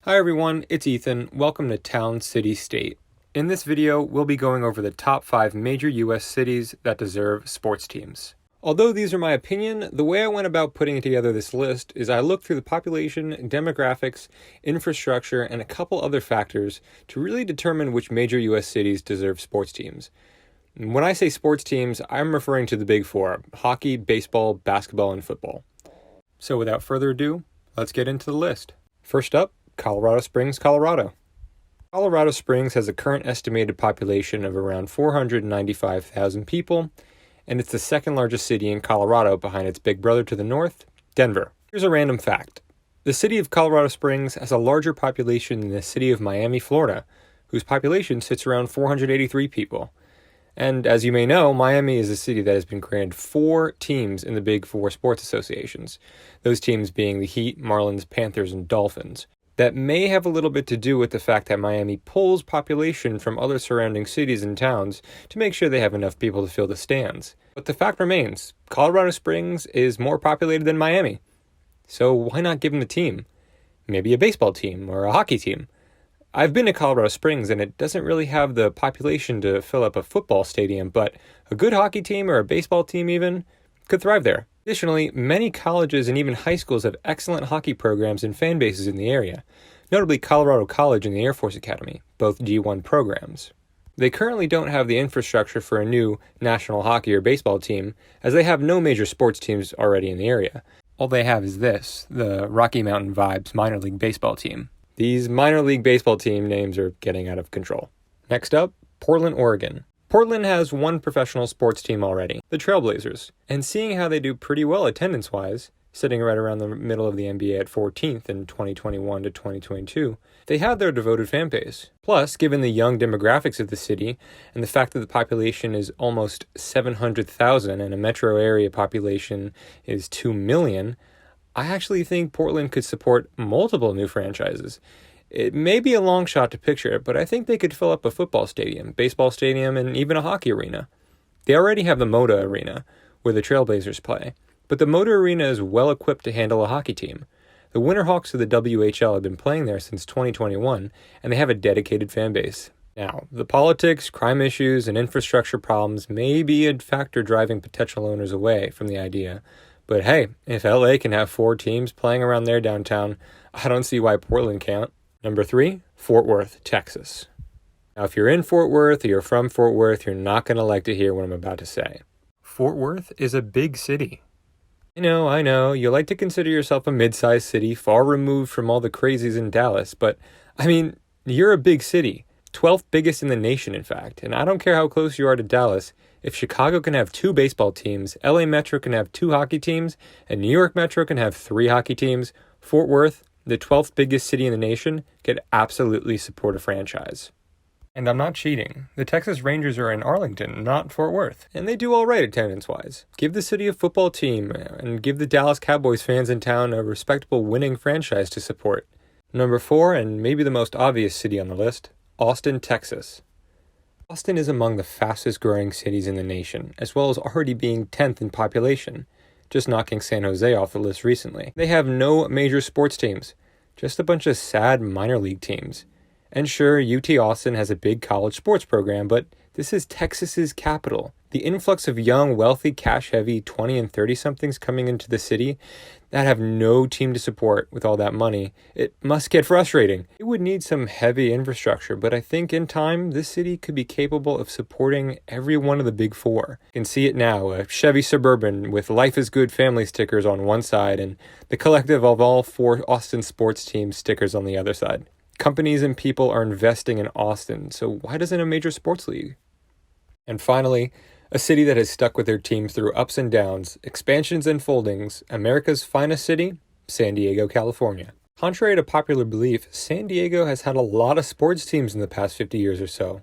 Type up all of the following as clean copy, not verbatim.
Hi everyone, it's Ethan. Welcome to Town City State. In this video, we'll be going over the top 5 major US cities that deserve sports teams. Although these are my opinion, the way I went about putting together this list is I looked through the population, demographics, infrastructure, and a couple other factors to really determine which major US cities deserve sports teams. When I say sports teams, I'm referring to the big four: hockey, baseball, basketball, and football. So without further ado, let's get into the list. First up, Colorado Springs, Colorado. Colorado Springs has a current estimated population of around 495,000 people, and it's the second largest city in Colorado behind its big brother to the north, Denver. Here's a random fact. The city of Colorado Springs has a larger population than the city of Miami, Florida, whose population sits around 483 people. And as you may know, Miami is a city that has been granted 4 teams in the Big Four sports associations, those teams being the Heat, Marlins, Panthers, and Dolphins. That may have a little bit to do with the fact that Miami pulls population from other surrounding cities and towns to make sure they have enough people to fill the stands. But the fact remains, Colorado Springs is more populated than Miami. So why not give them a team? Maybe a baseball team or a hockey team. I've been to Colorado Springs and it doesn't really have the population to fill up a football stadium, but a good hockey team or a baseball team even could thrive there. Additionally, many colleges and even high schools have excellent hockey programs and fan bases in the area, notably Colorado College and the Air Force Academy, both D1 programs. They currently don't have the infrastructure for a new national hockey or baseball team, as they have no major sports teams already in the area. All they have is this, the Rocky Mountain Vibes minor league baseball team. These minor league baseball team names are getting out of control. Next up, Portland, Oregon. Portland has one professional sports team already, the Trailblazers, and seeing how they do pretty well attendance-wise, sitting right around the middle of the NBA at 14th in 2021 to 2022, they have their devoted fan base. Plus, given the young demographics of the city and the fact that the population is almost 700,000 and a metro area population is 2 million, I actually think Portland could support multiple new franchises. It may be a long shot to picture it, but I think they could fill up a football stadium, baseball stadium, and even a hockey arena. They already have the Moda Arena, where the Trailblazers play, but the Moda Arena is well equipped to handle a hockey team. The Winterhawks of the WHL have been playing there since 2021, and they have a dedicated fan base. Now, the politics, crime issues, and infrastructure problems may be a factor driving potential owners away from the idea. But hey, if LA can have 4 teams playing around their downtown, I don't see why Portland can't. Number 3, Fort Worth, Texas. Now, if you're in Fort Worth or you're from Fort Worth, you're not going to like to hear what I'm about to say. Fort Worth is a big city. I know, you like to consider yourself a mid-sized city, far removed from all the crazies in Dallas, but, you're a big city. 12th biggest in the nation, in fact, and I don't care how close you are to Dallas. If Chicago can have 2 baseball teams, LA Metro can have 2 hockey teams, and New York Metro can have 3 hockey teams, Fort Worth, the 12th biggest city in the nation, could absolutely support a franchise. And I'm not cheating. The Texas Rangers are in Arlington, not Fort Worth, and they do all right attendance-wise. Give the city a football team, and give the Dallas Cowboys fans in town a respectable winning franchise to support. Number 4, and maybe the most obvious city on the list, Austin, Texas. Austin is among the fastest growing cities in the nation, as well as already being 10th in population, just knocking San Jose off the list recently. They have no major sports teams, just a bunch of sad minor league teams. And sure, UT Austin has a big college sports program, but this is Texas's capital. The influx of young, wealthy, cash-heavy 20 and 30-somethings coming into the city that have no team to support with all that money, it must get frustrating. It would need some heavy infrastructure, but I think in time, this city could be capable of supporting every one of the big 4. You can see it now, a Chevy Suburban with Life is Good family stickers on one side and the collective of all 4 Austin sports teams stickers on the other side. Companies and people are investing in Austin, so why doesn't a major sports league? And finally, a city that has stuck with their teams through ups and downs, expansions and foldings, America's finest city, San Diego, California. Contrary to popular belief, San Diego has had a lot of sports teams in the past 50 years or so.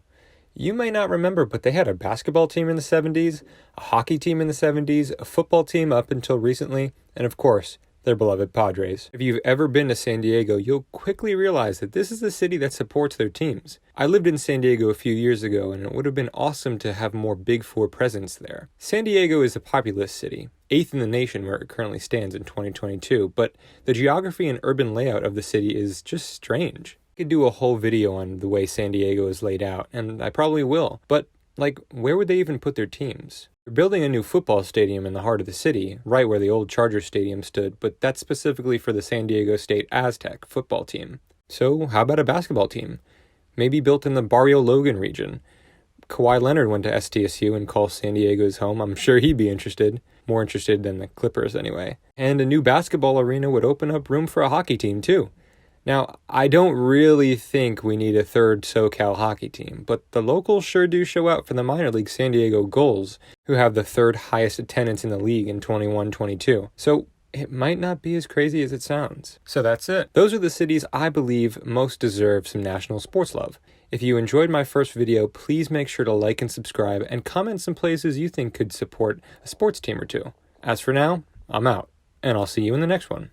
You may not remember, but they had a basketball team in the 70s, a hockey team in the 70s, a football team up until recently, and of course, their beloved Padres. If you've ever been to San Diego, you'll quickly realize that this is the city that supports their teams. I lived in San Diego a few years ago, and it would have been awesome to have more Big Four presence there. San Diego is a populous city, 8th in the nation where it currently stands in 2022, but the geography and urban layout of the city is just strange. I could do a whole video on the way San Diego is laid out, and I probably will, but where would they even put their teams? They're building a new football stadium in the heart of the city, right where the old Chargers Stadium stood, but that's specifically for the San Diego State Aztec football team. So how about a basketball team? Maybe built in the Barrio Logan region. Kawhi Leonard went to SDSU and calls San Diego his home. I'm sure he'd be interested. More interested than the Clippers anyway. And a new basketball arena would open up room for a hockey team too. Now, I don't really think we need a third SoCal hockey team, but the locals sure do show out for the minor league San Diego Gulls, who have the third highest attendance in the league in 21-22. So it might not be as crazy as it sounds. So that's it. Those are the cities I believe most deserve some national sports love. If you enjoyed my first video, please make sure to like and subscribe and comment some places you think could support a sports team or two. As for now, I'm out, and I'll see you in the next one.